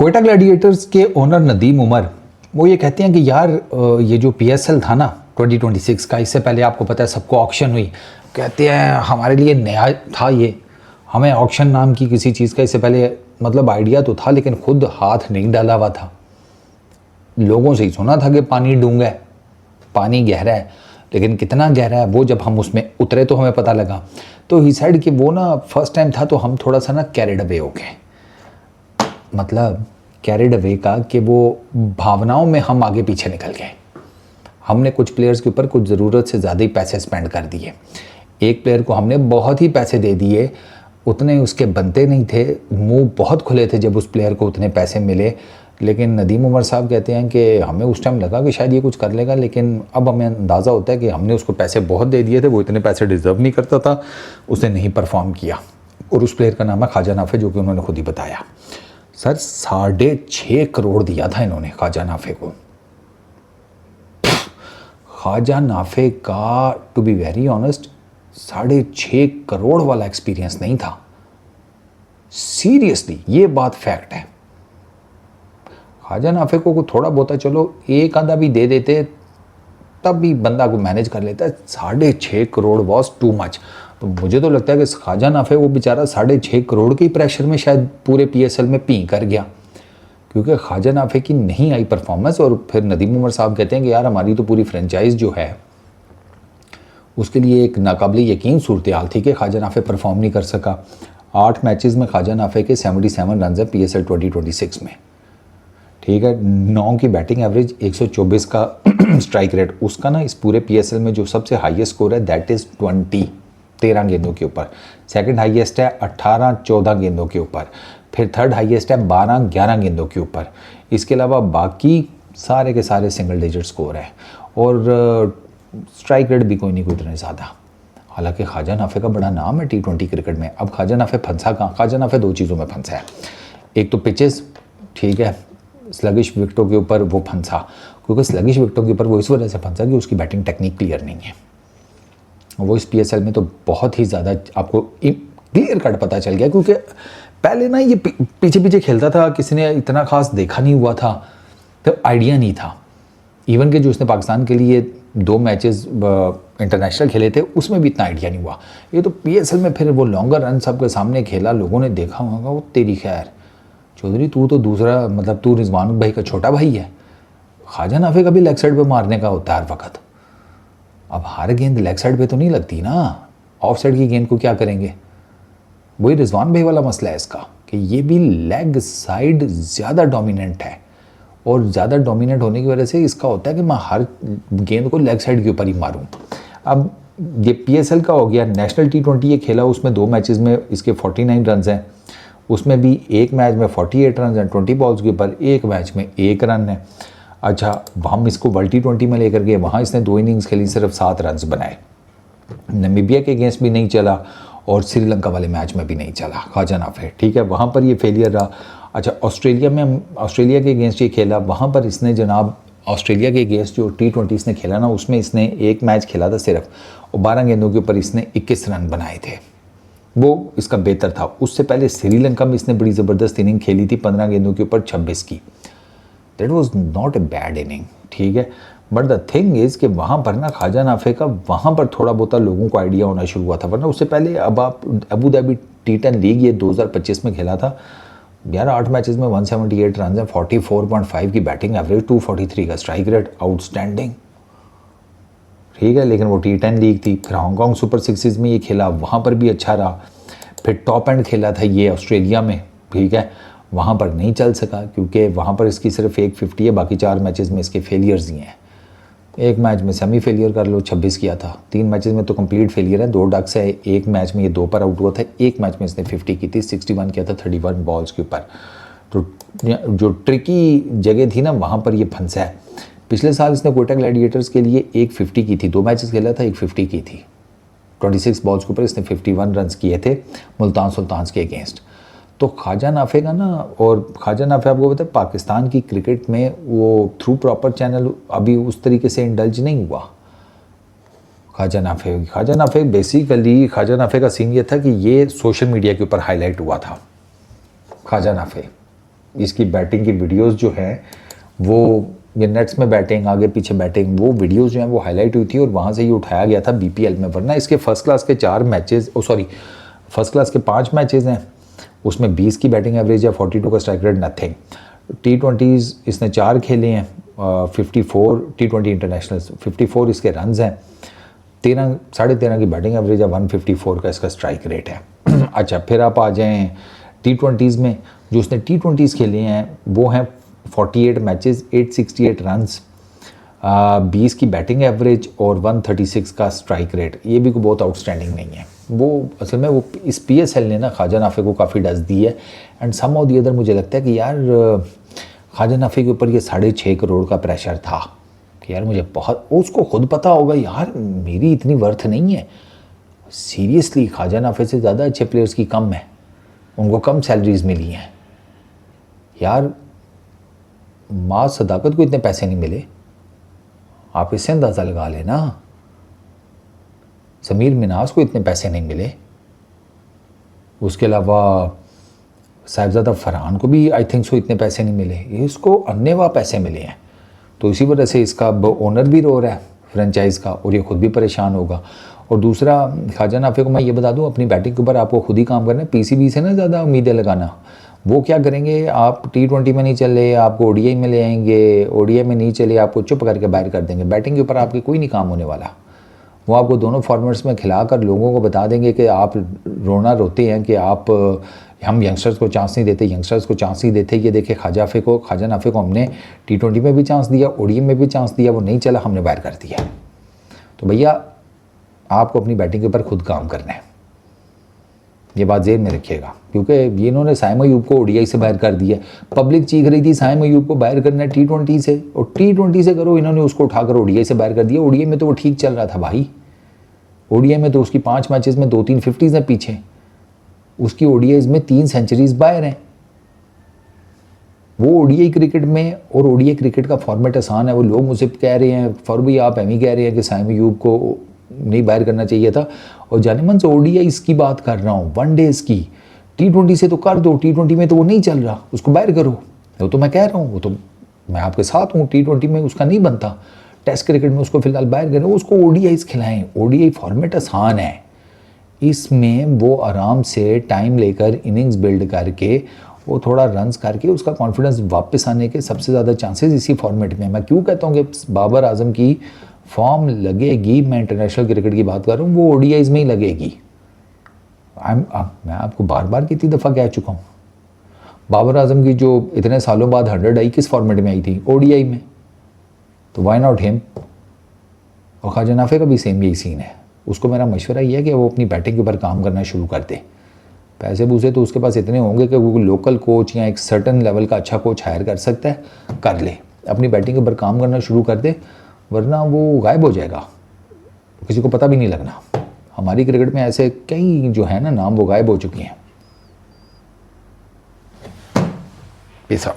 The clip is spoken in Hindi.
क्वेटा ग्लैडिएटर्स के ओनर नदीम उमर वो ये कहते हैं कि यार ये जो पीएसएल था ना 2026 का, इससे पहले आपको पता है सबको ऑक्शन हुई। कहते हैं हमारे लिए नया था ये, हमें ऑक्शन नाम की किसी चीज़ का इससे पहले मतलब आइडिया तो था लेकिन खुद हाथ नहीं डाला हुआ था। लोगों से ही सुना था कि पानी डूंगा है, पानी गहरा है, लेकिन कितना गहरा है वो जब हम उसमें उतरे तो हमें पता लगा। तो ही साइड कि वो ना फर्स्ट टाइम था तो हम थोड़ा सा ना कैरिड अवे हो गए, मतलब कैरिड अवे का कि वो भावनाओं में हम आगे पीछे निकल गए। हमने कुछ प्लेयर्स के ऊपर कुछ ज़रूरत से ज़्यादा ही पैसे स्पेंड कर दिए। एक प्लेयर को हमने बहुत ही पैसे दे दिए, उतने उसके बनते नहीं थे, मुंह बहुत खुले थे जब उस प्लेयर को उतने पैसे मिले। लेकिन नदीम उमर साहब कहते हैं कि हमें उस टाइम लगा कि शायद ये कुछ कर लेगा, लेकिन अब हमें अंदाज़ा होता है कि हमने उसको पैसे बहुत दे दिए थे, वो इतने पैसे डिज़र्व नहीं करता था, उसने नहीं परफॉर्म किया। और उस प्लेयर का नाम है ख्वाजा नाफे, जो कि उन्होंने खुद ही बताया। सर 6.5 करोड़ दिया था इन्होंने ख्वाजा नाफे को। ख्वाजा नाफे का to be very honest 6.5 crore वाला एक्सपीरियंस नहीं था, सीरियसली ये बात फैक्ट है। ख्वाजा नाफे को थोड़ा बहुत चलो एक आधा भी दे देते तब भी बंदा को मैनेज कर लेता है। 6.5 करोड़ वॉज टू मच। तो मुझे तो लगता है कि ख्वाजा नाफे वो बेचारा 6.5 करोड़ के प्रेशर में शायद पूरे पीएसएल में पी कर गया, क्योंकि ख्वाजा नाफे की नहीं आई परफॉर्मेंस। और फिर नदीम उमर साहब कहते हैं कि यार हमारी तो पूरी फ्रेंचाइज जो है उसके लिए एक नाकाबिल यकीन सूरत हाल थी कि ख्वाजा नाफे परफॉर्म नहीं कर सका। 8 मैचेस में ख्वाजा नाफे के 77 रन है पीएसएल 2026 में, ठीक है। 9 की बैटिंग एवरेज, 124 का स्ट्राइक रेट। उसका ना इस पूरे पीएसएल में जो सबसे हाईएस्ट स्कोर है दैट इज़ 13 गेंदों के ऊपर। सेकंड हाईएस्ट है 18-14 गेंदों के ऊपर। फिर थर्ड हाईएस्ट है 12-11 गेंदों के ऊपर। इसके अलावा बाकी सारे के सारे सिंगल डिजिट स्कोर है, और स्ट्राइक रेट भी कोई नहीं कोई इतने ज़्यादा। हालांकि ख्वाजा नाफे का बड़ा नाम है T20 क्रिकेट में। अब ख्वाजा नाफे फंसा कहाँ? ख्वाजा नाफे 2 चीज़ों में फंसा है। एक तो पिचेस, ठीक है, स्लगिश विकेटों के ऊपर वो फंसा, क्योंकि स्लगिश विकेटों के ऊपर वो इस वजह से फंसा कि उसकी बैटिंग टेक्निक क्लियर नहीं है। वो इस पीएसएल में तो बहुत ही ज़्यादा आपको क्लियर कट पता चल गया, क्योंकि पहले ना ये पीछे पीछे खेलता था, किसी ने इतना खास देखा नहीं हुआ था, तो आइडिया नहीं था। इवन कि जो उसने पाकिस्तान के लिए 2 मैचेस इंटरनेशनल खेले थे उसमें भी इतना आइडिया नहीं हुआ। ये तो पीएसएल में फिर वो लॉन्गर रन सबके सामने खेला, लोगों ने देखा होगा। वो तेरी खैर चौधरी, तू तो दूसरा, मतलब तू रिजवान भाई का छोटा भाई है। ख्वाजा नाफे का भी लेग साइड पे मारने का होता है हर वक्त। अब हर गेंद लेग साइड पे तो नहीं लगती ना, ऑफ साइड की गेंद को क्या करेंगे? वही रिजवान भाई वाला मसला है इसका, कि ये भी लेग साइड ज़्यादा डोमिनेंट है, और ज़्यादा डोमिनेंट होने की वजह से इसका होता है कि मैं हर गेंद को लेग साइड के ऊपर ही मारूं। अब ये पीएसएल का हो गया। नेशनल T20 ये खेला, उसमें 2 मैचेस में इसके 49 रन हैं, उसमें भी एक मैच में 48 रन हैं 20 बॉल्स के ऊपर, एक मैच में 1 रन है। अच्छा, हम इसको वर्ल्ड T20 में लेकर गए, वहाँ इसने 2 इनिंग्स खेली, सिर्फ 7 रन बनाए। नामीबिया के अगेंस्ट भी नहीं चला और श्रीलंका वाले मैच में भी नहीं चला ख्वाजा नाफे, ठीक है, वहाँ पर ये फेलियर रहा। अच्छा, ऑस्ट्रेलिया में, ऑस्ट्रेलिया के अगेंस्ट ये खेला, वहाँ पर इसने जनाब ऑस्ट्रेलिया के अगेंस्ट जो T20 इसने खेला ना, उसमें इसने एक मैच खेला था सिर्फ, और 12 गेंदों के ऊपर इसने 21 रन बनाए थे, वो इसका बेहतर था। उससे पहले श्रीलंका में इसने बड़ी ज़बरदस्त इनिंग खेली थी, 15 गेंदों के ऊपर 26 की। That was not a bad inning, ठीक है। बट द थिंग इज़ कि वहाँ पर ना ख्वाजा नाफे का वहाँ पर थोड़ा बहुत लोगों को आइडिया होना शुरू हुआ था, वरना उससे पहले अब आप अबू धाबी T10 लीग ये 2025 में खेला था यार। 8 मैचेस में 178 रन है, 44.5 की बैटिंग एवरेज, 243 का स्ट्राइक रेट, आउटस्टैंडिंग, ठीक है। लेकिन वो T10 लीग थी। फिर हांगकॉन्ग सुपर 6 में ये खेला, वहाँ पर भी अच्छा रहा। फिर टॉप एंड खेला था ये ऑस्ट्रेलिया में, ठीक है, वहाँ पर नहीं चल सका, क्योंकि वहाँ पर इसकी सिर्फ 150 है, बाकी 4 मैचेस में इसके फेलियर्स ही हैं। एक मैच में सेमी फेलियर कर लो, 26 किया था। 3 मैचेस में तो कंप्लीट फेलियर है, 2 डक्स है। एक मैच में ये 2 पर आउट हुआ था, एक मैच में इसने 50 की थी, 61 किया था 31 बॉल्स के ऊपर। तो जो ट्रिकी जगह थी ना, वहाँ पर ये फंसा है। पिछले साल इसने क्वेटा ग्लैडिएटर्स के लिए 150 की थी, 2 मैचेस खेला था, 150 की थी, 26 बॉल्स के ऊपर इसने 51 रन किए थे मुल्तान सुल्तान्स के अगेंस्ट। तो ख्वाजा नाफे का ना, और ख्वाजा नाफे आपको पता है पाकिस्तान की क्रिकेट में वो थ्रू प्रॉपर चैनल अभी उस तरीके से इंडल्ज नहीं हुआ। ख्वाजा नाफे बेसिकली, ख्वाजा नाफे का सीन ये था कि ये सोशल मीडिया के ऊपर हाईलाइट हुआ था ख्वाजा नाफे, इसकी बैटिंग की वीडियोस जो हैं वो ये नेट्स में बैटिंग, आगे पीछे बैटिंग, वो वीडियोस जो हैं वो हाईलाइट हुई थी और वहाँ से ये उठाया गया था बीपीएल में। वरना इसके फर्स्ट क्लास के 4 मैचेस, फर्स्ट क्लास के 5 मैचेस हैं, उसमें 20 की बैटिंग एवरेज है, 42 का स्ट्राइक रेट, नथिंग। T20s इसने 4 खेले हैं, 54 T20 इंटरनेशनल्स, 54 इसके रन्स हैं, 13.5 की बैटिंग एवरेज है, 154 का इसका स्ट्राइक रेट है। अच्छा, फिर आप आ जाएँ T20s में। जो उसने T20s खेले हैं वो हैं 48 मैचेस, 868 रन्स, 20 की बैटिंग एवरेज और 136 का स्ट्राइक रेट। ये भी कोई बहुत आउटस्टैंडिंग नहीं है। वो असल में वो इस PSL ने ना ख्वाजा नाफे को काफ़ी डस दी है। And some of the other मुझे लगता है कि यार ख्वाजा नाफे के ऊपर ये 6.5 करोड़ का प्रेशर था कि यार मुझे बहुत, उसको खुद पता होगा यार मेरी इतनी वर्थ नहीं है। सीरियसली ख्वाजा नाफे से ज़्यादा अच्छे प्लेयर्स की कम है, उनको कम सैलरीज मिली हैं यार। माँ सदाकत को इतने पैसे नहीं मिले, आप इससे अंदाज़ा लगा लेना। समीर मिनाज को इतने पैसे नहीं मिले। उसके अलावा साहिबजादा फरहान को भी आई थिंक सो इतने पैसे नहीं मिले। इसको अन्नेवा पैसे मिले हैं। तो इसी वजह से इसका ओनर भी रो रहा है फ्रेंचाइज़ का, और ये खुद भी परेशान होगा। और दूसरा, ख्वाजा नाफे को मैं ये बता दूं, अपनी बैटिंग के ऊपर आपको खुद ही काम करना है। PCB से ना ज़्यादा उम्मीदें लगाना। वो क्या करेंगे, आप T20 में नहीं चले आपको ODI में ले आएंगे, ODI में नहीं चले आपको चुप करके बाहर कर देंगे। बैटिंग के ऊपर आपके कोई नहीं काम होने वाला। वो आपको दोनों फॉर्मेट्स में खिलाकर लोगों को बता देंगे कि आप रोते हैं कि आप हम यंगस्टर्स को चांस नहीं देते, यंगस्टर्स को चांस नहीं देते। ये देखे ख्वाजा नाफे को हमने T20 में भी चांस दिया, ODI में भी चांस दिया, वो नहीं चला, हमने बाहर कर दिया। तो भैया आपको अपनी बैटिंग के ऊपर खुद काम करना है, ये बात ज़हन में रखिएगा। क्योंकि ये इन्होंने साइम अयूब को ODI से बाहर कर दिया। पब्लिक चीख रही थी साइम अयूब को बाहर करना है T20 से, और T20 से करो, इन्होंने उसको उठाकर ODI से बाहर कर दिया। ODI में तो वो ठीक चल रहा था भाई। ODI में तो उसकी 5 मैचेस में 2-3 50s हैं पीछे, उसकी ODIs में 3 सेंचुरीज बाहर हैं। वो ODI क्रिकेट में, और ODI क्रिकेट का फॉर्मेट आसान है। वो लोग मुझसे कह रहे हैं, फॉर आप एम ही कह रहे हैं कि साइम अयूब को नहीं बाहर करना चाहिए था। और जानेमन से ODI की बात कर रहा हूँ, 1 डेज़ की। T20 से तो कर दो, T20 में तो वो नहीं चल रहा, उसको बाहर करो। वो तो मैं कह रहा हूँ, वो तो मैं आपके साथ हूँ। T20 में उसका नहीं बनता, टेस्ट क्रिकेट में उसको फिलहाल बाहर करें, उसको ODIs खिलाएं। ODI फॉर्मेट आसान है, इसमें वो आराम से टाइम लेकर इनिंग्स बिल्ड करके वो थोड़ा रन्स करके उसका कॉन्फिडेंस वापस आने के सबसे ज़्यादा चांसेस इसी फॉर्मेट में। मैं क्यों कहता हूँ कि बाबर आजम की फॉर्म लगेगी, मैं इंटरनेशनल क्रिकेट की बात कर रहा हूँ, वो ODIs में ही लगेगी। मैं आपको बार बार कितनी दफ़ा कह चुका हूँ, बाबर आजम की जो इतने सालों बाद 100 आई किस फॉर्मेट में आई थी, ODI में। तो वाई नॉट हिम। और ख्वाजा नाफे का भी सेम यही सीन है। उसको मेरा मशवरा ये है कि वो अपनी बैटिंग के ऊपर काम करना शुरू कर दे। पैसे पूसे तो उसके पास इतने होंगे कि वो लोकल कोच या एक सर्टन लेवल का अच्छा कोच हायर कर सकता है, कर ले, अपनी बैटिंग के ऊपर काम करना शुरू कर दे, वरना वो गायब हो जाएगा, किसी को पता भी नहीं लगना। हमारी क्रिकेट में ऐसे कई जो है ना नाम, वो गायब हो चुके हैं। Peace out.